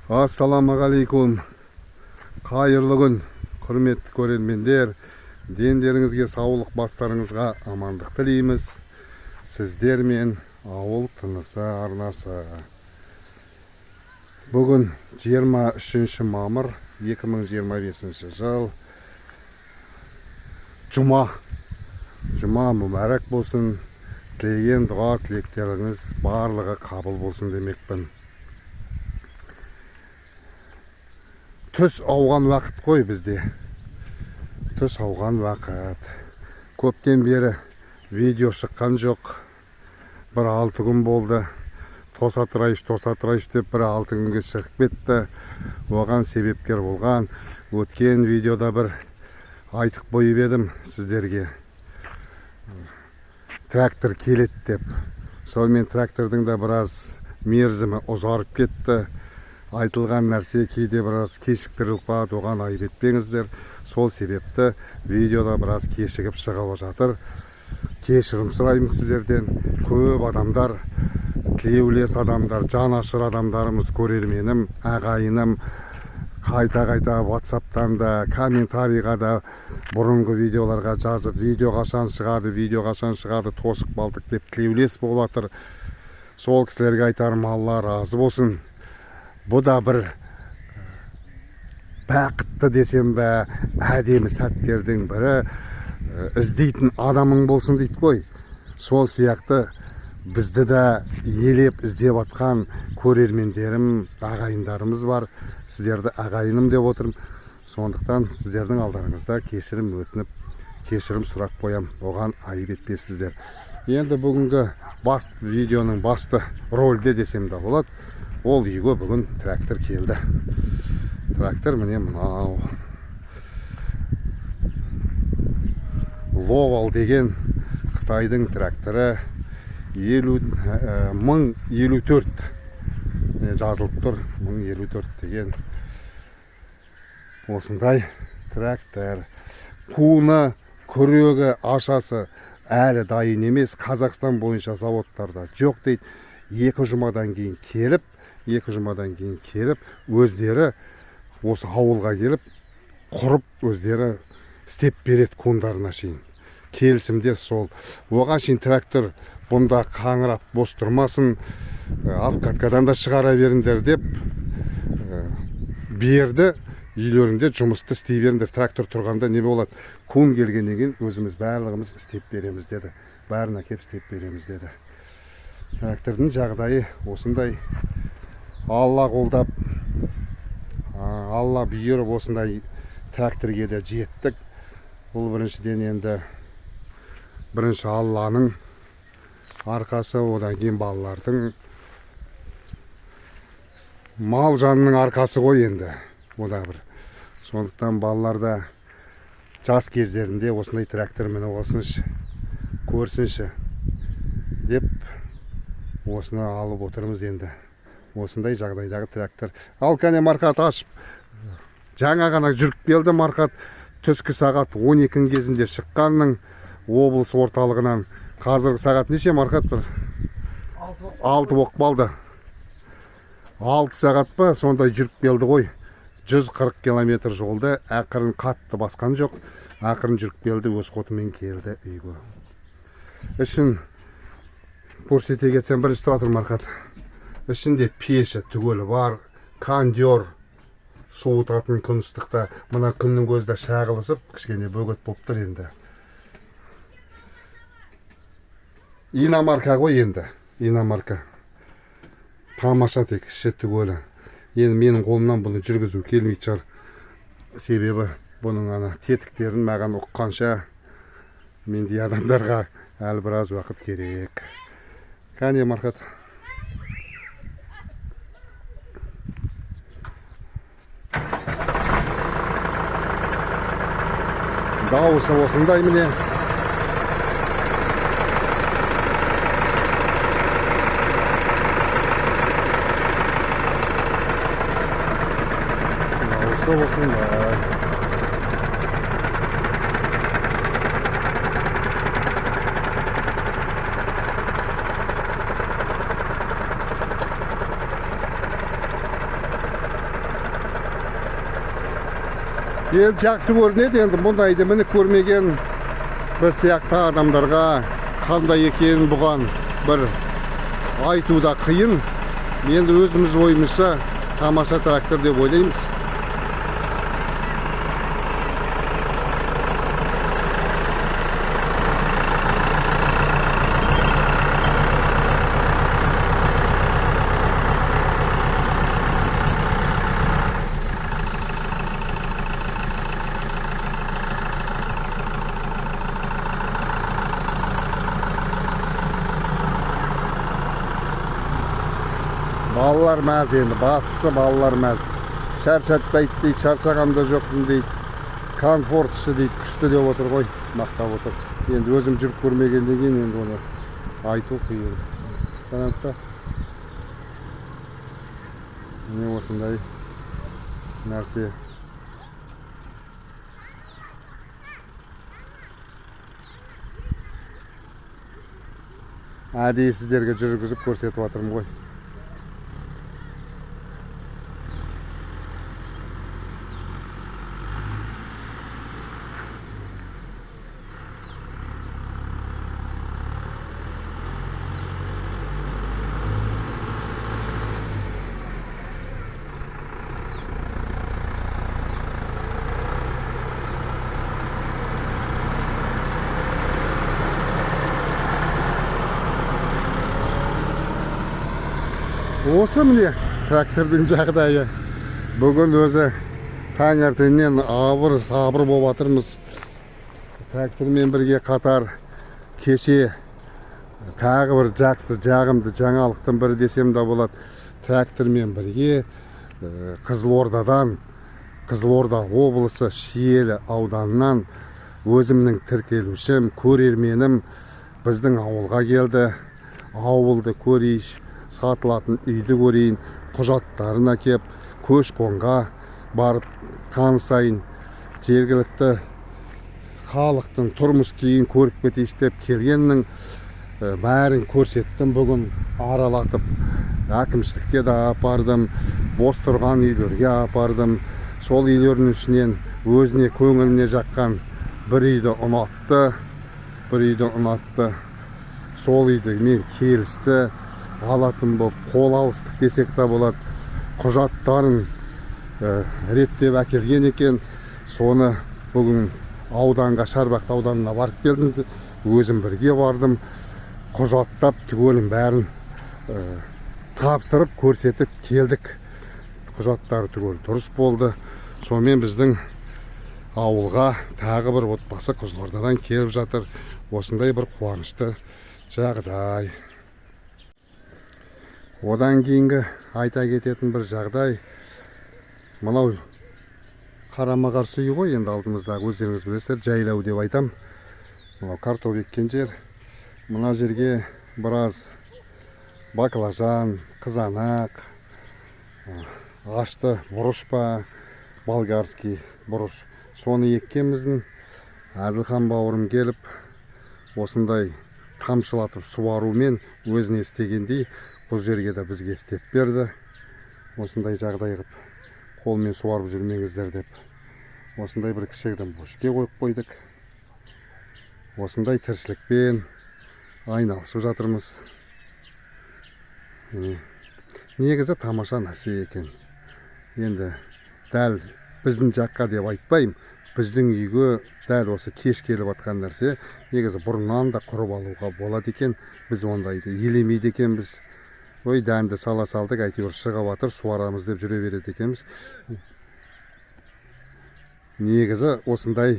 Ассаламағалейкум. Қайырлы күн, құрметті көрермендер. Дендеріңізге саулық, бастарыңызға амандық тілейміз. Сіздер мен ауыл тынысы арнасы. Бүгін 23 мамыр 2025 жыл. Жұма мүбәрәк болсын. Тілеген дұға тілектеріңіз барлығы қабыл болсын демекпін. Түс ауған уақыт қой бізде. Түс ауған уақыт. Көптен бері видео шыққан жоқ. Бір 6 күн болды. Тоса тұрайш деп бір 6 күнге шығып кетті. Оған себепкер болған өткен видеода бір айтық бойып едім сіздерге. Трактор келет деп. Сонымен трактордың да біраз мерзімі ұзарып кетті. Айтылған нәрсе кейде біраз кешіктіріліп қалады, оған айып етпеңіздер. Сол себепті видеода біраз кешігіп шығып жатыр. Кешірім сұраймын сіздерден. Көп адамдар, тілеулес адамдар, жанашыр адамдарымыз, көрерменім, ағайыным қайта WhatsApp-тан да, комментарийға да бұрынғы видеоларға жазып, видео қашан шығады, тосық балтық деп тілеулес болып жатыр. Сол кісілерге айтарым, Алла разы болсын. Бұл да бір бақытты десем бе, әдемі сәттердің бірі. Іздейтін адамың болсын дейді қой. Сол сияқты бізді де елеп іздеп атқан көрермендерім, ағайындарымыз бар. Сіздерді ағайыным деп отырмын. Сондықтан сіздердің алдарыңызда кешірім өтініп, кешірім сұрақ қоям. Оған айып етпейсіздер. Енді бүгінгі видеоның басты рөлде десем де болады. Ол үйге бүгін трактор келді. Трактор міне мынау. Ловал деген Қытайдың тракторы 1054 жазылып тұр. 1054 деген осындай трактор. Қуына, күрегі, ашасы әлі дайын емес. Қазақстан бойынша заводтарда жоқ дейді. 2 жұмадан кейін келіп, өздері осы ауылға келіп, құрып өздері істеп береді қуындарына шейін. Келісімде сол. Оған шейін трактор бұнда қаңырап бос тұрмасын, обкаткадан да шығара беріңдер деп берді. Үйлерінде жұмысты істей беріңдер. Трактор тұрғанда не болады? Қуын келгеннен кейін өзіміз барлығымыз істеп береміз деді. Бәрін әкеп істеп береміз деді. Трактордың жағдайы осындай. Алла қолдап, Алла бұйырып осындай тракторге де жеттік. Бұл біріншіден енді бірінші Алланың арқасы, одан кейін балалардың, мал жанның арқасы ғой енді. Ода бір. Сондықтан балаларда жас кездерінде осындай трактор міне осыншы, көрсінші деп осыны алып отырмыз енді. Осындай жағдайдағы трактор. Ал кәне Марқат ашып. Жаңа ғана жүріп келді Марқат. Түскі сағат 12 кезінде шыққанның облыс орталығынан. Қазіргі сағат неше Марқат бір? 6 болып қалды. 6 сағат па, сондай жүріп келді ғой. 140 километр жолды ақырын қатты басқан жоқ. Ақырын жүріп келді, өз қотымен келді үйге. Ішін көрсете кетсем бірінші тұратыр Марқат. Ішінде пеші түгелі бар, кондер, суытатын күн ыстықта, мына күннің көзді шағылысып, кішкене бөгет болып тұр енді. Иномарка ғой енді, иномарка. Тамаша тек, іші түгелі. Енді менің қолымнан бұны жүргізу келмейді шығар. Себебі бұның ана тетіктерін маған ұққанша мендей адамдарға әлі біраз уақыт керек. Кәне Марқат. Дауысы осындай міне. Дауысы осындай. Енді жақсы көрінеді, енді мұндайды міне көрмеген біз сияқты адамдарға қандай екенін бұған бір айтуда қиын. Енді өзіміз ойымызша тамаша трактор деп ойлаймыз. Балалар мәз енді, бастысы балалар мәз. Шаршатпайды дейді, шаршағанда жоқпын дейді. Комфортшы дейді, күшті деп отыр ғой, мақтап отыр. Енді өзім жүріп көрмегеннен кейін енді оны айту қиын. Санатта не осындай нәрсе. Әдейі сіздерге жүргізіп көрсетіп жатырмын ғой. Осы міне трактордың жағдайы. Бүгін өзі таңертеңнен сабыр болып жатырмыз. Трактормен бірге қатар кеше тағы бір жақсы жағымды жаңалықтың бірі десем де болады. Трактормен бірге Қызылорда облысы Шиелі ауданынан өзімнің тіркелушім, көрерменім біздің ауылға келді. Ауылды көрейш, сатылатын үйді көрейін, құжаттарын әкеп, көш-қонға барып танысайын, жергілікті халықтың тұрмыс күйін көріп кетейін деп келгеннің бәрін көрсеттім. Бүгін аралатып әкімшілікке де апардым, бос тұрған үйлерге апардым. Сол үйлердің ішінен өзіне көңіліне жаққан бір үйді ұнатты. Сол үйді мен келісті, алатын болып қол алыстық десек та болады. Құжаттарын реттеп әкелген екен. Соны бүгін ауданға, Шарбақты ауданына барып келдім. Өзім бірге бардым. Құжаттап түгелін бәрін тапсырып көрсетіп келдік. Құжаттары түгел дұрыс болды. Сонымен біздің ауылға тағы бір отбасы Қызылордадан келіп жатыр. Осындай бір қуанышты жағдай. Одан кейінгі айта кететін бір жағдай, мынау қарама-қарсы үй ғой, енді алдымыздағы өздеріңіз білесіздер, жайлау деп айтам. Мынау картоп еккен жер. Мына жерге біраз баклажан, қызанақ, ашты бұрыш па, болгарский бұрыш. Соны еккенбіздің. Әділхан бауырым келіп, осындай тамшылатып суарумен өзіне істегендей бұл жерге де бізге істеп берді. Осындай жағдай қып, қолмен суарып жүрмеңіздер деп. Осындай бір кішігірім бөшке қойып қойдық. Осындай тіршілікпен айналысып жатырмыз. Негізі тамаша нәрсе екен. Енді дәл біздің жаққа деп айтпаймын. Біздің үйге дәл осы кеш келіп атқан нәрсе негізі бұрыннан да құрып алуға болады екен. Біз ондайды елемейді екенбіз. Ой, дәнді сала салдық, әйтеуір шығып атыр, суарамыз деп жүре береді екенбіз. Негізі осындай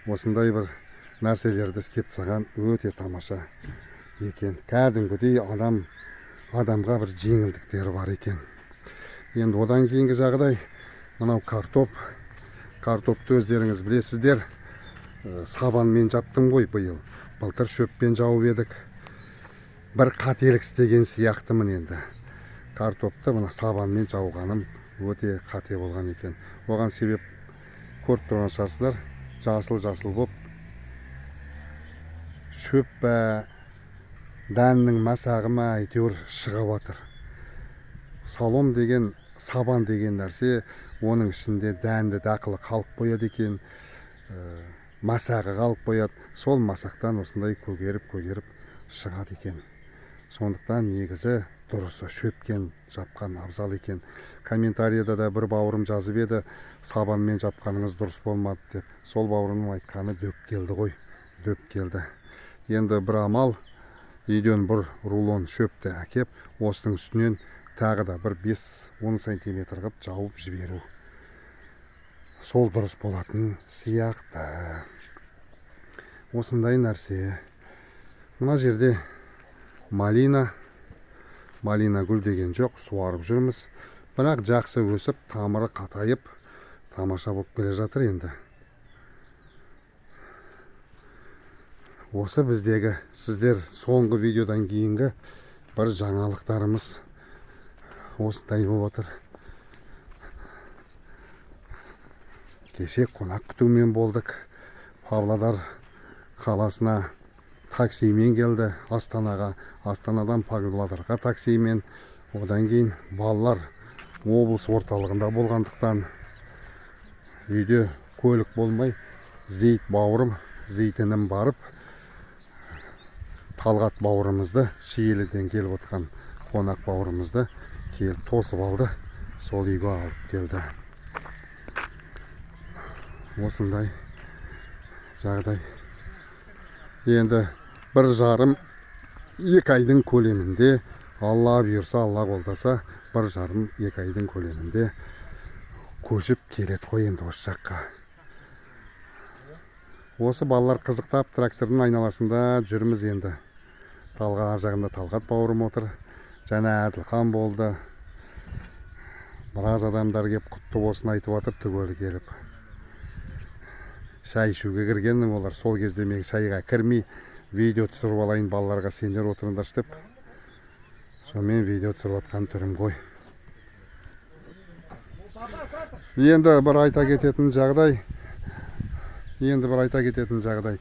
бір нәрселерді істеп тастаған өте тамаша екен. Кәдімгідей адамға бір жеңілдіктері бар екен. Енді одан кейінгі жағдай, мынау картопты өздеріңіз білесіздер, сабанмен жаптым ғой биыл. Былтыр шөппен жауып едік. Бір қателік істеген сияқтымын енді. Картопты мына сабанмен жауғаным өте қате болған екен. Оған себеп көріп тұрған шығарсыздар, жасыл болып шөп бә, дәннің масағы ма әйтеуір шығып жатыр. Салом деген сабан деген нәрсе оның ішінде дәнді дақылы қалып қояды екен, масағы қалып қояды. Сол масақтан осындай көгеріп шығады екен. Сондықтан негізі дұрысы шөпкен жапқан абзал екен. Комментарияда да бір бауырым жазып еді, сабанмен жапқаныңыз дұрыс болмады деп. Сол бауырымның айтқаны дөп келді ғой, дөп келді. Енді бір амал, үйден бір рулон шөпті әкеп, осының үстінен тағы да бір 5-10 сантиметр қып жауып жіберу. Сол дұрыс болатын сияқты. Осындай нәрсе. Мына жерде малина гүл деген жоқ, суарып жүрміз. Бірақ жақсы өсіп, тамыры қатайып, тамаша болып келе жатыр енді. Осы біздегі сіздер соңғы видеодан кейінгі бір жаңалықтарымыз осындай болып отыр. Кеше қонақ күтумен болдық. Павлодар қаласына таксимен келді, Астанаға, Астанадан Павлодарға таксимен. Одан кейін балалар облыс орталығында болғандықтан үйде көлік болмай, Зейт бауырым, Зейтінім барып, Талғат бауырымызды, Шиеліден келіп отқан қонақ бауырымызды келіп тосып алды, сол үйге алып келді. Осындай жағдай. Енді 1,5-2 айдың көлемінде, Алла бұйырса, Алла қолдаса, 1,5-2 айдың көлемінде көшіп келеді ғой енді осы жаққа. Осы балалар қызықтап трактордың айналасында жүрміз енді. Ар жағында Талғат бауырым отыр, жаңа Әділхан болды. Біраз адамдар кеп құтты болсын айтып жатыр, түгел келіп. Шай ішуге кіргенмін, олар сол кезде мен шайға кірмей видео түсіріп алайын, балаларға сендер отырыңдар деп. Сонымен видео түсіріп жатқан түрім ғой. Енді бір айта кететін жағдай.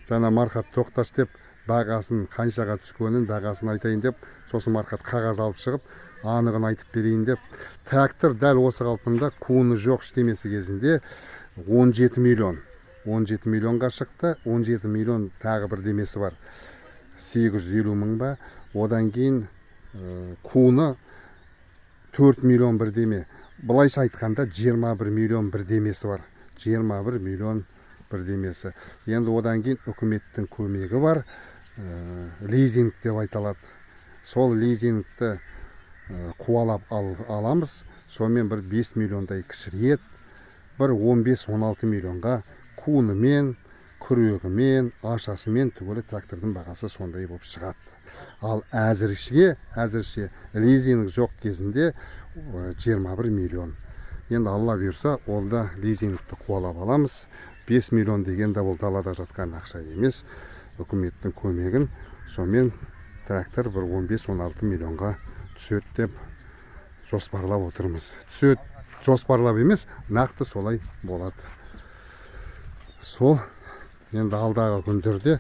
Жаңа Марқат тоқташ деп, бағасын қаншаға түскенін бағасын айтайын деп, сосын Марқат қағаз алып шығып, анығын айтып берейін деп. Трактор дәл осы қалпында куыны жоқ іштемесі кезінде 17 миллионға шықты. 17 миллион тағы бір демесі бар. 850 мың ба. Одан кейін куыны 4 миллион бір деме. Бұлайша айтқанда 21 миллион бір демесі бар. 21 миллион бір демесі. Енді одан кейін үкіметтің көмегі бар. Лизинг деп айталады. Сол лизингті қуалап аламыз. Сонымен бір 5 миллиондай кішірет, бір 15-16 миллионға куынымен, күрегімен, ашасымен түгелі трактордың бағасы сондай болып шығады. Ал әзірше лизинг жоқ кезінде 21 миллион. Енді Алла бұйырса, олда лизингті қуалап аламыз. 5 миллион деген де бұл далада жатқан ақша емес. Үкіметтің көмегін, сонымен трактор бір 15-16 миллионға түседі деп жоспарлап отырмыз. Түседі, жоспарлап емес, нақты солай болады. Сол, енді алдағы күндерде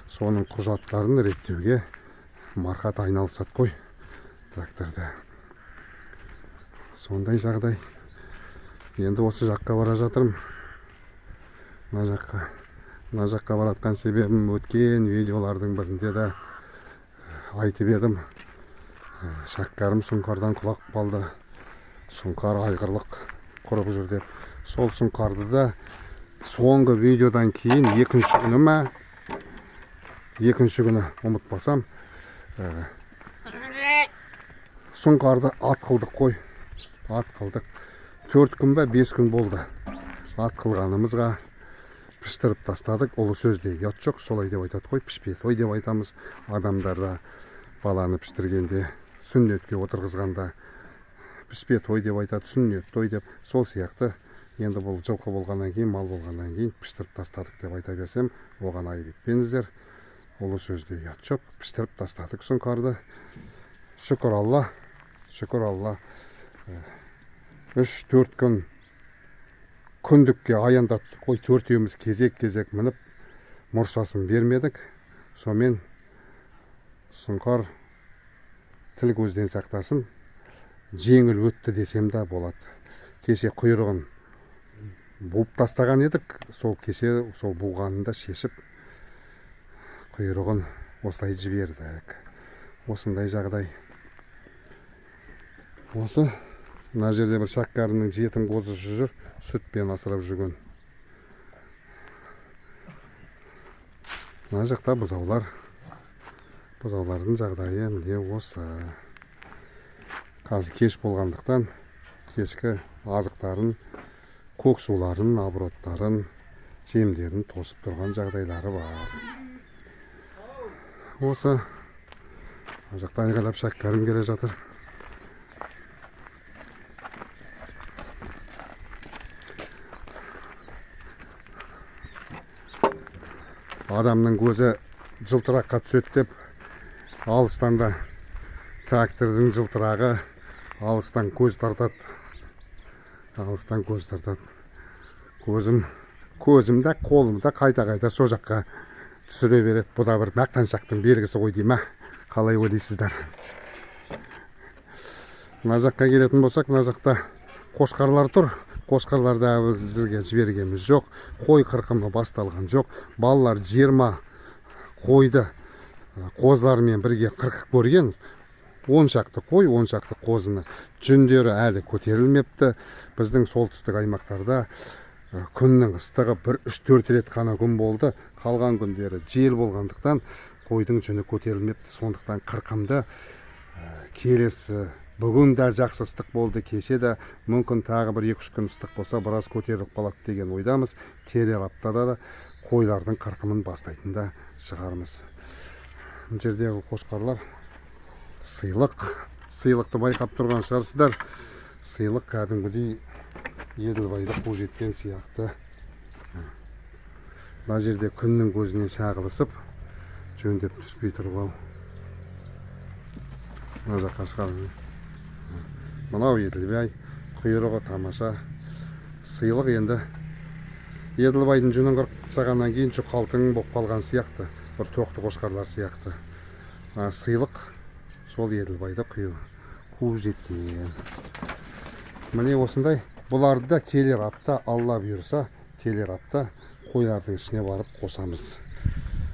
соның құжаттарын реттеуге Марқат айналысады қой тракторда. Сондай жағдай. Енді осы жаққа бара жатырмын. Мына жаққа баратқан себебім өткен видеолардың бірінде де айтып едім. Шаққарым сұңқардан құлақ қалды. Сұңқар айғырлық құрып жүр деп. Сол сұңқарды да соңғы видеодан кейін екінші күні ұмытпасам, сұңқарды ат қылдық қой. Ат қылдық. 4 күн ба 5 күн болды. Ат қылғанымызға піштіріп тастадық. Ол сөзде ұят жоқ, солай деп айтады қой. Пішпе той деп айтамыз. Адамдарда баланы піштіргенде, сүннетке отырғызғанда пішпе той деп айтады, сүннет той деп. Сол сияқты енді бұл жылқы болғаннан кейін, мал болғаннан кейін піштіріп тастадық деп айта берсем, оған айып етпеңіздер. Ол сөзде ұят жоқ. Піштіріп тастадық сұңқарды. Шүкір Алла. 3-4 күн күндікке аяндатты қой. 4-еуміз кезек мініп мұршасын бермедік. Сонымен сұңқар тіл көзден сақтасын. жеңіл өтті десем де болады. Кеше құйрығын буып тастаған едік, сол кеше сол буғанын да шешіп құйрығын осылай жібердік. Осындай жағдай. Осы мына жерде бір шәккәрімнің жетім қозысы жүр, сүтпен асырап жүрген. Мына жақта бұзаулар. Бұзаулардың жағдайы міне осы. Қазір кеш болғандықтан кешкі азықтарын, көк суларын, аброттарын, жемдерін тосып тұрған жағдайлары бар. Осы жақта айғайлап шәккәрім келе жатыр. Адамның көзі жылтыраққа түседі деп, алыстан да трактордың жылтырағы алыстан көз тартады. Алыстан көз тартады. Көзімді, қолымды қайта-қайта со жаққа түсіре береді. Бұл да бір мақтаншақтың белгісі ғой деймін. Қалай ойлайсыздар? Мына жаққа келетін болсақ, мына жақта қошқарлар тұр. Қошқарларды әзірге жібергеніміз жоқ. Қой қырқымы басталған жоқ. Балалар 20 қойды қозылармен бірге қырқып көрген. 10 шақты қой, 10 шақты қозыны. Жүндері әлі көтерілмепті. Біздің солтүстік аймақтарда күннің ыстығы 1-3-4 рет қана күн болды. Қалған күндері жел болғандықтан қойдың жүні көтерілмепті. Сондықтан қырқымды келесі бүгін де жақсы ыстық болды, кеше де мүмкін тағы бір 2-3 күн ыстық болса, біраз көтеріліп қалады деген ойдамыз. Келер аптада да қойлардың қырқымын бастайтында шығармыз. Бұл жердегі қошқарлар сыйлықты байқап тұрған шығарсыздар. Сыйлық кәдімгідей Еділбайды қу жеткен сияқты. Мына жерде күннің көзіне шағылысып, жөндеп түспей тұрып. Мына жаққа шығармыз. Мынау Еділбай, құйрығы тамаша. Сыйлық енді Еділбайдың жүнін қырқып тастағаннан кейін жұқалтың болып қалған сияқты, бір тоқты қошқарлар сияқты. Сыйлық сол Еділбайды қуып жеткен. Міне осындай. Бұларды да келер апта, Алла бұйырса, келер апта қойлардың ішіне барып қосамыз.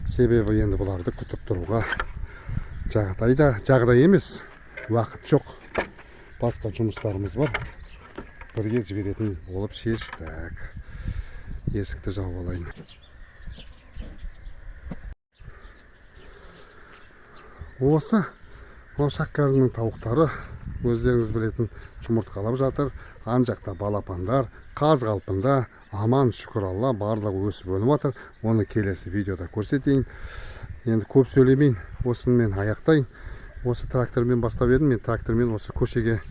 Себебі енді бұларды күтіп тұруға жағдай емес, уақыт жоқ. Басқа жұмыстарымыз бар. Бірге жіберетін болып шештік. Есікті жауып алайын. Осы шәккәрімнің тауықтары өздеріңіз білетін жұмыртқалап жатыр. Ан жақта балапандар, қаз қалпында, аман шүкір Алла, барлығы өсіп өніп жатыр. Оны келесі видеода көрсетейін. Енді көп сөйлемейін, осымен аяқтайын. Осы трактормен бастап едім. Мен трактормен осы көшеге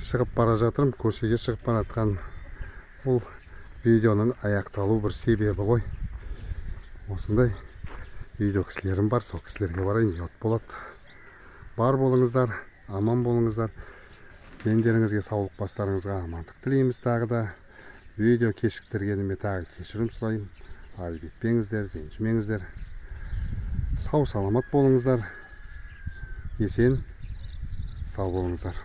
шығып бара жатырмын. Көшеге шығып бара жатқан бұл видеоның аяқталу бір себебі ғой. Осындай видео кісілерім бар, сол кісілерге барайын, ұят болады. Бар болыңыздар, аман болыңыздар. Ендеріңізге саулық, бастарыңызға амандық тілейміз. Тағы да видео кешіктіргеніме тағы кешірім сұраймын. Айып етпеңіздер, ренжімеңіздер. Сау саламат болыңыздар. Есен, сау болыңыздар.